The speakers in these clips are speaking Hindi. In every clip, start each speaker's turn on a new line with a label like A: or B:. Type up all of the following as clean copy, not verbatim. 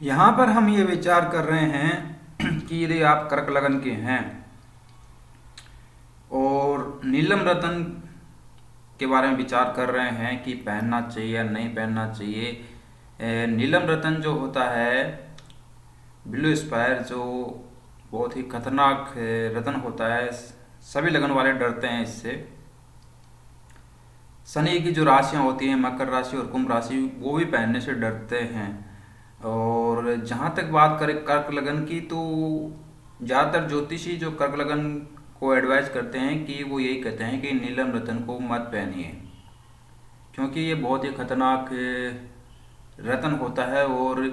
A: यहाँ पर हम ये विचार कर रहे हैं कि यदि आप कर्क लगन के हैं और नीलम रतन के बारे में विचार कर रहे हैं कि पहनना चाहिए या नहीं पहनना चाहिए। नीलम रतन जो होता है, ब्लू स्पायर, जो बहुत ही खतरनाक रतन होता है, सभी लगन वाले डरते हैं इससे। शनि की जो राशियां होती हैं, मकर राशि और कुंभ राशि, वो भी पहनने से डरते हैं। और जहाँ तक बात करें कर्क लगन की, तो ज़्यादातर ज्योतिषी जो कर्क लगन को एडवाइज करते हैं कि वो यही कहते हैं कि नीलम रतन को मत पहनिए, क्योंकि ये बहुत ही खतरनाक रतन होता है और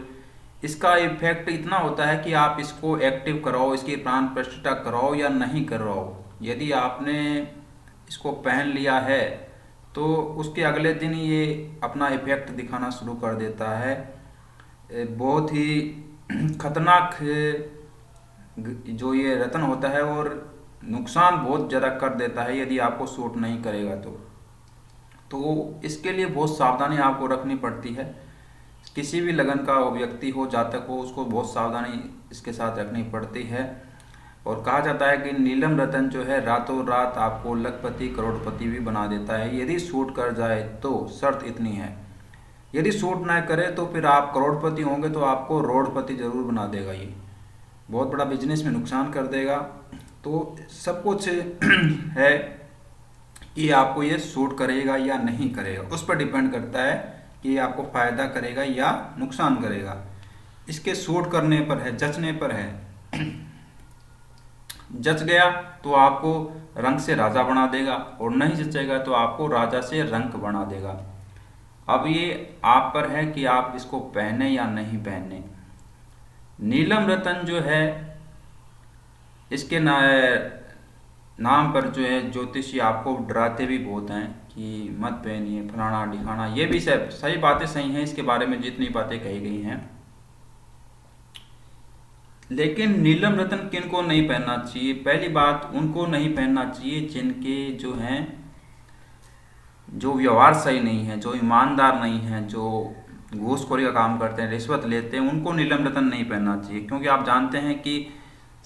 A: इसका इफेक्ट इतना होता है कि आप इसको एक्टिव कराओ, इसकी प्राण प्रतिष्ठा कराओ या नहीं कराओ, यदि आपने इसको पहन लिया है तो उसके अगले दिन ये अपना इफेक्ट दिखाना शुरू कर देता है। बहुत ही खतरनाक जो ये रतन होता है और नुकसान बहुत ज़्यादा कर देता है यदि आपको सूट नहीं करेगा तो इसके लिए बहुत सावधानी आपको रखनी पड़ती है। किसी भी लगन का व्यक्ति हो, जातक हो, उसको बहुत सावधानी इसके साथ रखनी पड़ती है। और कहा जाता है कि नीलम रतन जो है रातों रात आपको लखपति करोड़पति भी बना देता है, यदि सूट कर जाए तो। शर्त इतनी है, यदि सूट ना करे तो फिर आप करोड़पति होंगे तो आपको रोडपति जरूर बना देगा, ये बहुत बड़ा बिजनेस में नुकसान कर देगा। तो सब कुछ है कि आपको ये सूट करेगा या नहीं करेगा, उस पर डिपेंड करता है कि ये आपको फायदा करेगा या नुकसान करेगा। इसके सूट करने पर है, जचने पर है। जच गया तो आपको रंक से राजा बना देगा और नहीं जचेगा तो आपको राजा से रंक बना देगा। अब ये आप पर है कि आप इसको पहने या नहीं पहने। नीलम रतन जो है, इसके नाम पर जो है ज्योतिषी आपको डराते भी बहुत हैं कि मत पहनिए, फलाना ढिकाना। ये भी सब सही बातें सही हैं, इसके बारे में जितनी बातें कही गई हैं। लेकिन नीलम रतन किन को नहीं पहनना चाहिए? पहली बात, उनको नहीं पहनना चाहिए जिनके जो हैं, जो व्यवहार सही नहीं है, जो ईमानदार नहीं है, जो घूसखोरी का काम करते हैं, रिश्वत लेते हैं, उनको नीलम रतन नहीं पहनना चाहिए। क्योंकि आप जानते हैं कि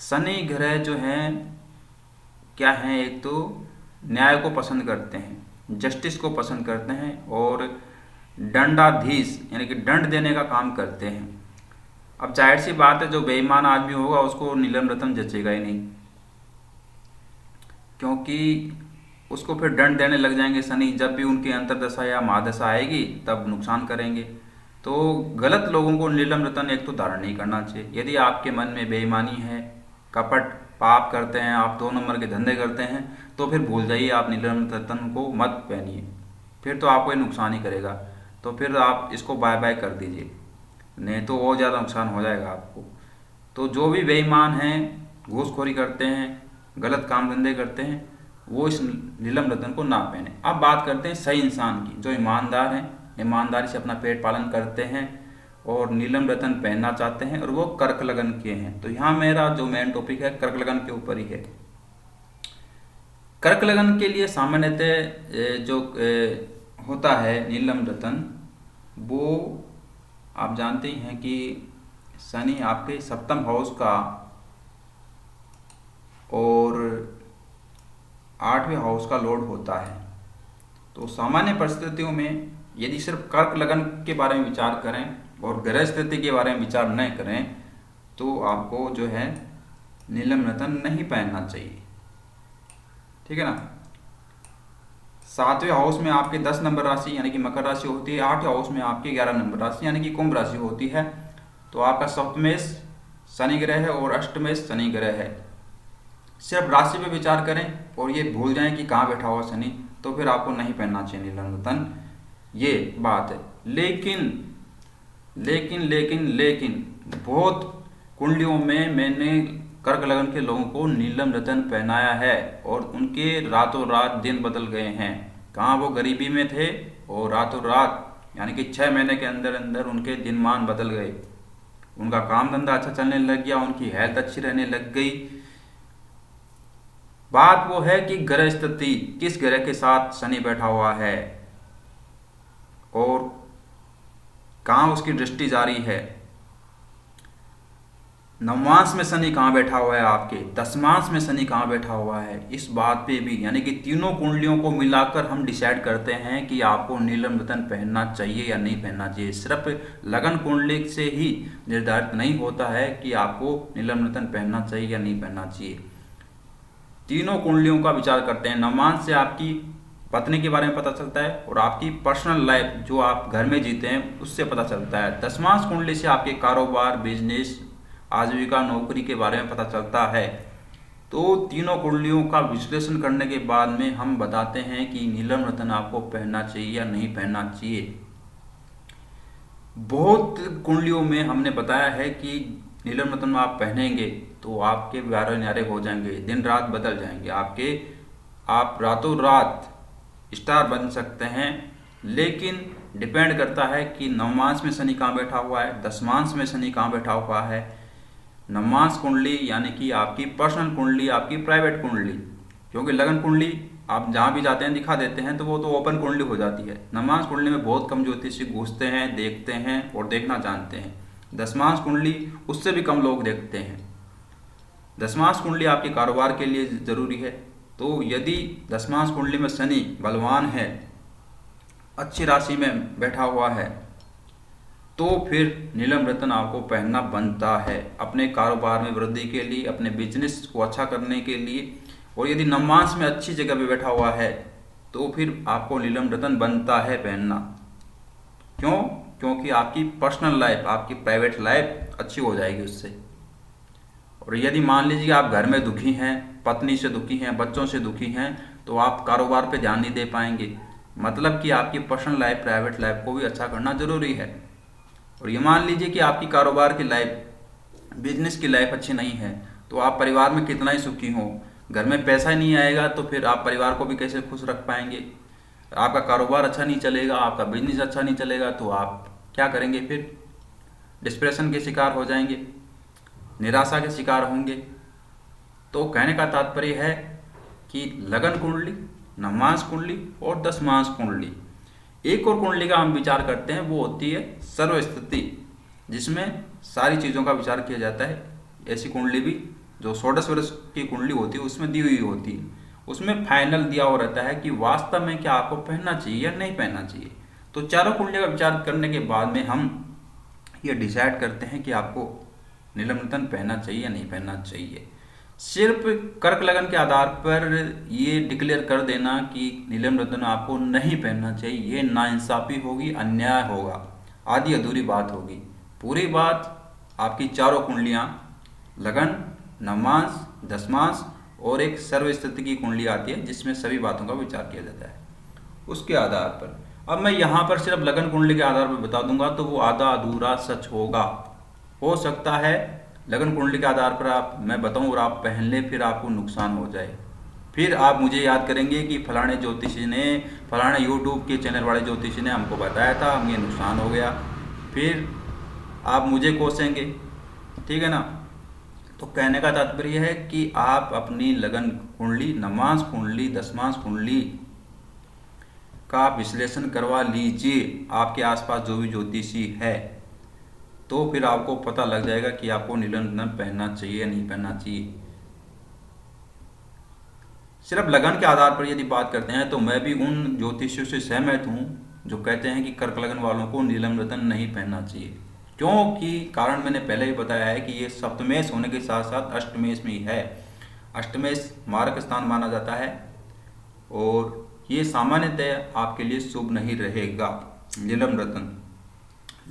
A: शनि ग्रह जो हैं क्या हैं, एक तो न्याय को पसंद करते हैं, जस्टिस को पसंद करते हैं और दंडाधीश यानी कि दंड देने का काम करते हैं। अब जाहिर सी बात है, जो बेईमान आदमी होगा उसको नीलम रतन जचेगा ही नहीं, क्योंकि उसको फिर दंड देने लग जाएंगे शनि। जब भी उनकी अंतर्दशा या महादशा आएगी तब नुकसान करेंगे। तो गलत लोगों को नीलम रतन एक तो धारण नहीं करना चाहिए। यदि आपके मन में बेईमानी है, कपट, पाप करते हैं, आप 2 नंबर के धंधे करते हैं, तो फिर भूल जाइए, आप नीलम रतन को मत पहनिए, फिर तो आपको ये नुकसान ही करेगा। तो फिर आप इसको बाय बाय कर दीजिए, नहीं तो और ज़्यादा नुकसान हो जाएगा आपको। तो जो भी बेईमान हैं, घूसखोरी करते हैं, गलत काम धंधे करते हैं, वो इस नीलम रतन को ना पहने। अब बात करते हैं सही इंसान की, जो ईमानदार हैं, ईमानदारी से अपना पेट पालन करते हैं और नीलम रतन पहनना चाहते हैं और वो कर्क लगन के हैं। तो यहाँ मेरा जो मेन टॉपिक है कर्क लगन के ऊपर ही है। कर्क लगन के लिए सामान्यतः जो होता है नीलम रतन, वो आप जानते ही हैं कि शनि आपके सप्तम हाउस का और 8वें हाउस का लॉर्ड होता है। तो सामान्य परिस्थितियों में यदि सिर्फ कर्क लगन के बारे में विचार करें और ग्रह स्थिति के बारे में विचार न करें तो आपको जो है नीलम रतन नहीं पहनना चाहिए, ठीक है ना। 7वें हाउस में आपके 10 नंबर राशि यानी कि मकर राशि होती है, 8वें हाउस में आपकी 11 नंबर राशि यानी कि कुंभ राशि होती है। तो आपका सप्तमेश शनि ग्रह है और अष्टमेश शनि ग्रह है। सिर्फ राशि पे विचार करें और ये भूल जाएं कि कहाँ बैठा हुआ शनि, तो फिर आपको नहीं पहनना चाहिए नीलम रतन, ये बात है। लेकिन लेकिन लेकिन लेकिन बहुत कुंडलियों में मैंने कर्क लगन के लोगों को नीलम रतन पहनाया है और उनके रातों रात दिन बदल गए हैं। कहाँ वो गरीबी में थे और रातों रात यानी कि 6 महीने के अंदर अंदर उनके दिनमान बदल गए, उनका काम धंधा अच्छा चलने लग गया, उनकी हेल्थ अच्छी रहने लग गई। बात वो है कि ग्रह स्थिति, किस ग्रह के साथ शनि बैठा हुआ है और कहाँ उसकी दृष्टि जारी है, नवमांश में शनि कहाँ बैठा हुआ है, आपके दशमांश में शनि कहाँ बैठा हुआ है, इस बात पे भी यानी कि तीनों कुंडलियों को मिलाकर हम डिसाइड करते हैं कि आपको नीलम रतन पहनना चाहिए या नहीं पहनना चाहिए। सिर्फ लगन कुंडली से ही निर्धारित नहीं होता है कि आपको नीलम रतन पहनना चाहिए या नहीं पहनना चाहिए। तीनों कुंडलियों का विचार करते हैं। नवमांश से आपकी पत्नी के बारे में पता चलता है और आपकी पर्सनल लाइफ जो आप घर में जीते हैं उससे पता चलता है। दशमांश कुंडली से आपके कारोबार, बिजनेस, आजीविका, नौकरी के बारे में पता चलता है। तो तीनों कुंडलियों का विश्लेषण करने के बाद में हम बताते हैं कि नीलम रतन आपको पहनना चाहिए या नहीं पहनना चाहिए। बहुत कुंडलियों में हमने बताया है कि नीलम रतन आप पहनेंगे तो आपके प्यारे न्यारे हो जाएंगे, दिन रात बदल जाएंगे आपके, आप रातों रात स्टार बन सकते हैं। लेकिन डिपेंड करता है कि नवमांश में शनि कहाँ बैठा हुआ है, दशमांश में शनि कहाँ बैठा हुआ है। नवमांश कुंडली यानी कि आपकी पर्सनल कुंडली, आपकी प्राइवेट कुंडली, क्योंकि लगन कुंडली आप जहाँ भी जाते हैं दिखा देते हैं तो वो तो ओपन कुंडली हो जाती है। नवमांश कुंडली में बहुत कम ज्योतिषी घुसते हैं, देखते हैं और देखना जानते हैं। दशमांश कुंडली उससे भी कम लोग देखते हैं। दशमांश कुंडली आपके कारोबार के लिए जरूरी है। तो यदि दशमांश कुंडली में शनि बलवान है, अच्छी राशि में बैठा हुआ है, तो फिर नीलम रतन आपको पहनना बनता है अपने कारोबार में वृद्धि के लिए, अपने बिजनेस को अच्छा करने के लिए। और यदि नवमांश में अच्छी जगह पे बैठा हुआ है तो फिर आपको नीलम रतन बनता है पहनना। क्यों? क्योंकि आपकी पर्सनल लाइफ, आपकी प्राइवेट लाइफ अच्छी हो जाएगी उससे। और यदि मान लीजिए आप घर में दुखी हैं, पत्नी से दुखी हैं, बच्चों से दुखी हैं, तो आप कारोबार पे ध्यान नहीं दे पाएंगे। मतलब कि आपकी पर्सनल लाइफ, प्राइवेट लाइफ को भी अच्छा करना जरूरी है। और ये मान लीजिए कि आपकी कारोबार की लाइफ, बिजनेस की लाइफ अच्छी नहीं है, तो आप परिवार में कितना ही सुखी हो, घर में पैसा ही नहीं आएगा तो फिर आप परिवार को भी कैसे खुश रख पाएंगे। आपका कारोबार अच्छा नहीं चलेगा, आपका बिजनेस अच्छा नहीं चलेगा, तो आप क्या करेंगे फिर? डिप्रेशन के शिकार हो जाएंगे, निराशा के शिकार होंगे। तो कहने का तात्पर्य है कि लगन कुंडली, नवमांश कुंडली और दशमांश कुंडली, एक और कुंडली का हम विचार करते हैं, वो होती है सर्वस्थिति, जिसमें सारी चीज़ों का विचार किया जाता है। ऐसी कुंडली भी जो षोडश वर्ष की कुंडली होती है उसमें दी हुई होती है। उसमें फाइनल दिया हुआ रहता है कि वास्तव में क्या आपको पहनना चाहिए या नहीं पहनना चाहिए। तो चारों कुंडली का विचार करने के बाद में हम ये डिसाइड करते हैं कि आपको नीलम रतन पहनना चाहिए या नहीं पहनना चाहिए। सिर्फ कर्क लगन के आधार पर ये डिक्लेयर कर देना कि नीलम रतन आपको नहीं पहनना चाहिए, ये नाइंसाफी होगी, अन्याय होगा, आधी अधूरी बात होगी। पूरी बात आपकी चारों कुंडलियाँ, लगन, नवमांश, दशमांश और एक सर्वस्थिति की कुंडली आती है जिसमें सभी बातों का विचार किया जाता है उसके आधार पर। अब मैं यहाँ पर सिर्फ लगन कुंडली के आधार पर बता दूंगा तो वो आधा अधूरा सच होगा। हो सकता है लगन कुंडली के आधार पर मैं बताऊं और आप पहन ले, फिर आपको नुकसान हो जाए। फिर आप मुझे याद करेंगे कि फलाने ज्योतिषी ने, फलाने यूट्यूब के चैनल वाले ज्योतिषी ने हमको बताया था, हमें नुकसान हो गया, फिर आप मुझे कोसेंगे। ठीक है ना? तो कहने का तात्पर्य है कि आप अपनी लगन कुंडली, नवमांश कुंडली, दशमांश कुंडली का विश्लेषण करवा लीजिए आपके आसपास जो भी ज्योतिषी है, तो फिर आपको पता लग जाएगा कि आपको नीलम रतन पहनना चाहिए या नहीं पहनना चाहिए। सिर्फ लगन के आधार पर यदि बात करते हैं तो मैं भी उन ज्योतिषियों से सहमत हूँ जो कहते हैं कि कर्क लगन वालों को नीलम रतन नहीं पहनना चाहिए। क्योंकि कारण मैंने पहले ही बताया है कि ये सप्तमेश होने के साथ साथ अष्टमेश में ही है। अष्टमेश मारक स्थान माना जाता है और ये सामान्यतः आपके लिए शुभ नहीं रहेगा नीलम रतन।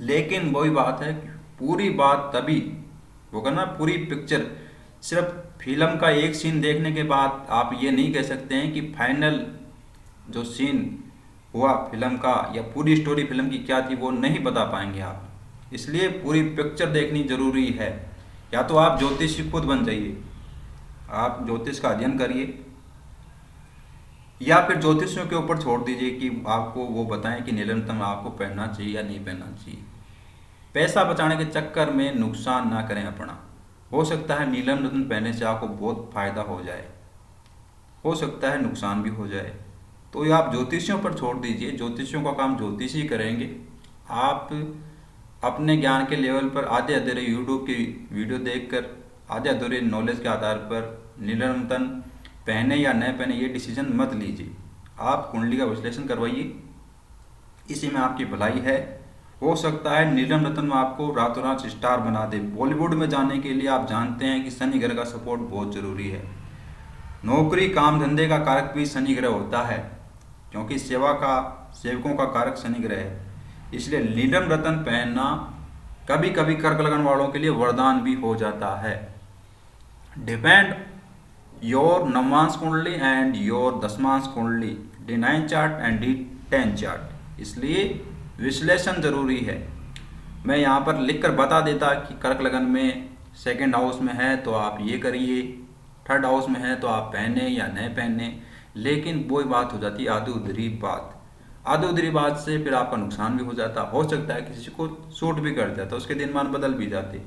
A: लेकिन वही बात है, पूरी बात तभी होगा ना, पूरी पिक्चर। सिर्फ फिल्म का एक सीन देखने के बाद आप ये नहीं कह सकते हैं कि फाइनल जो सीन हुआ फिल्म का या पूरी स्टोरी फिल्म की क्या थी वो नहीं बता पाएंगे आप। इसलिए पूरी पिक्चर देखनी जरूरी है। या तो आप ज्योतिषी खुद बन जाइए, आप ज्योतिष का अध्ययन करिए, या फिर ज्योतिषियों के ऊपर छोड़ दीजिए कि आपको वो बताएं कि नीलम रतन आपको पहनना चाहिए या नहीं पहनना चाहिए। पैसा बचाने के चक्कर में नुकसान ना करें अपना। हो सकता है नीलम रतन पहनने से आपको बहुत फायदा हो जाए, हो सकता है नुकसान भी हो जाए। तो ये आप ज्योतिषियों पर छोड़ दीजिए, ज्योतिषियों का काम ज्योतिषी करेंगे। आप अपने ज्ञान के लेवल पर आधे अधूरे यूट्यूब की वीडियो देखकर आधे अधूरे नॉलेज के आधार पर नीलम रतन पहने या न पहने ये डिसीजन मत लीजिए। आप कुंडली का विश्लेषण करवाइए, इसी में आपकी भलाई है। हो सकता है नीलम रतन में आपको रातों रात स्टार बना दे। बॉलीवुड में जाने के लिए आप जानते हैं कि शनि ग्रह का सपोर्ट बहुत जरूरी है। नौकरी काम धंधे का कारक भी शनि ग्रह होता है, क्योंकि सेवकों का कारक शनि ग्रह है। इसलिए नीलम रतन पहनना कभी कभी कर्क लगन वालों के लिए वरदान भी हो जाता है। डिपेंड योर नवमांश कुंडली एंड योर दशमांश कुंडली, D9 chart and D10 chart. इसलिए विश्लेषण जरूरी है। मैं यहाँ पर लिखकर बता देता कि कर्क लगन में सेकंड हाउस में है तो आप ये करिए, थर्ड हाउस में है तो आप पहने या न पहने, लेकिन वही बात हो जाती है आधी अधूरी बात। आधी अधूरी बात से फिर आपका नुकसान भी हो जाता। हो सकता है किसी को सूट भी कर जाता, उसके दिनमान बदल भी जाते।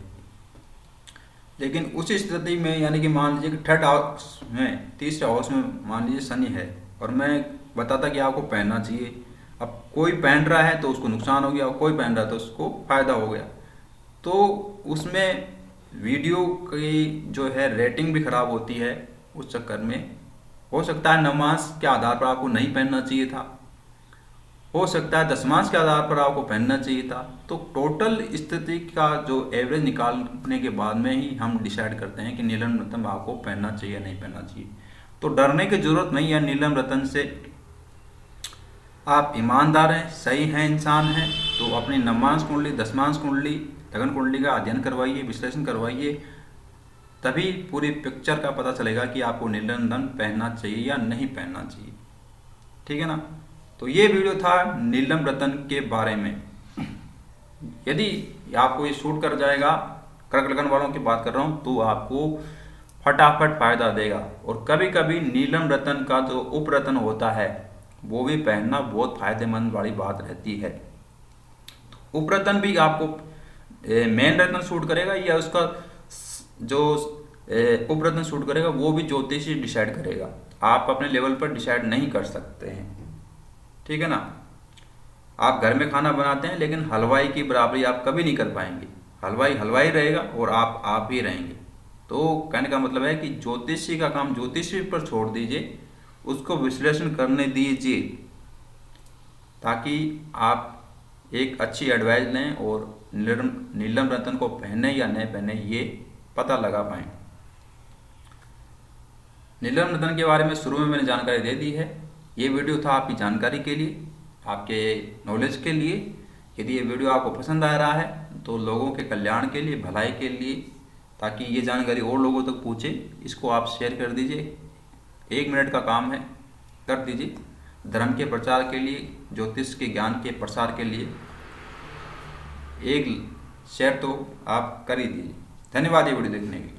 A: लेकिन उस स्थिति में यानी कि मान लीजिए कि थर्ड हाउस में, तीसरे हाउस में मान लीजिए शनि है और मैं बताता कि आपको पहनना चाहिए। अब कोई पहन रहा है तो उसको नुकसान हो गया और कोई पहन रहा है तो उसको फायदा हो गया, तो उसमें वीडियो की जो है रेटिंग भी खराब होती है। उस चक्कर में हो सकता है नवमांश के आधार पर आपको नहीं पहनना चाहिए था, हो सकता है दशमांश के आधार पर आपको पहनना चाहिए था। तो टोटल स्थिति का जो एवरेज निकालने के बाद में ही हम डिसाइड करते हैं कि नीलम रतन आपको पहनना चाहिए या नहीं पहनना चाहिए। तो डरने की जरूरत नहीं है नीलम रतन से। आप ईमानदार हैं, सही हैं, इंसान हैं, तो अपनी नवमांश कुंडली, दशमांश कुंडली, लगन कुंडली का अध्ययन करवाइए, विश्लेषण करवाइए, तभी पूरी पिक्चर का पता चलेगा कि आपको नीलम रतन पहनना चाहिए या नहीं पहनना चाहिए। ठीक है ना। तो ये वीडियो था नीलम रतन के बारे में। यदि आपको ये सूट कर जाएगा, कर्क लगन वालों की बात कर रहा हूँ, तो आपको फटाफट फायदा देगा। और कभी कभी नीलम रतन का जो उपरतन होता है वो भी पहनना बहुत फायदेमंद वाली बात रहती है। उपरतन भी आपको मेन रत्न सूट करेगा या उसका जो उपरत्न सूट करेगा वो भी ज्योतिषी डिसाइड करेगा। आप अपने लेवल पर डिसाइड नहीं कर सकते हैं। ठीक है ना। आप घर में खाना बनाते हैं लेकिन हलवाई की बराबरी आप कभी नहीं कर पाएंगे। हलवाई हलवाई रहेगा और आप ही रहेंगे। तो कहने का मतलब है कि ज्योतिषी का काम ज्योतिषी पर छोड़ दीजिए, उसको विश्लेषण करने दीजिए, ताकि आप एक अच्छी एडवाइस लें और नीलम रतन को पहने या नहीं पहने ये पता लगा पाएं। नीलम रतन के बारे में शुरू में मैंने जानकारी दे दी है। ये वीडियो था आपकी जानकारी के लिए, आपके नॉलेज के लिए। यदि ये वीडियो आपको पसंद आ रहा है तो लोगों के कल्याण के लिए, भलाई के लिए, ताकि ये जानकारी और लोगों तक पहुँचे, इसको आप शेयर कर दीजिए। 1 मिनट का काम है, कर दीजिए। धर्म के प्रचार के लिए, ज्योतिष के ज्ञान के प्रसार के लिए एक शेयर तो आप कर ही दीजिए। धन्यवाद ये वीडियो देखने के लिए।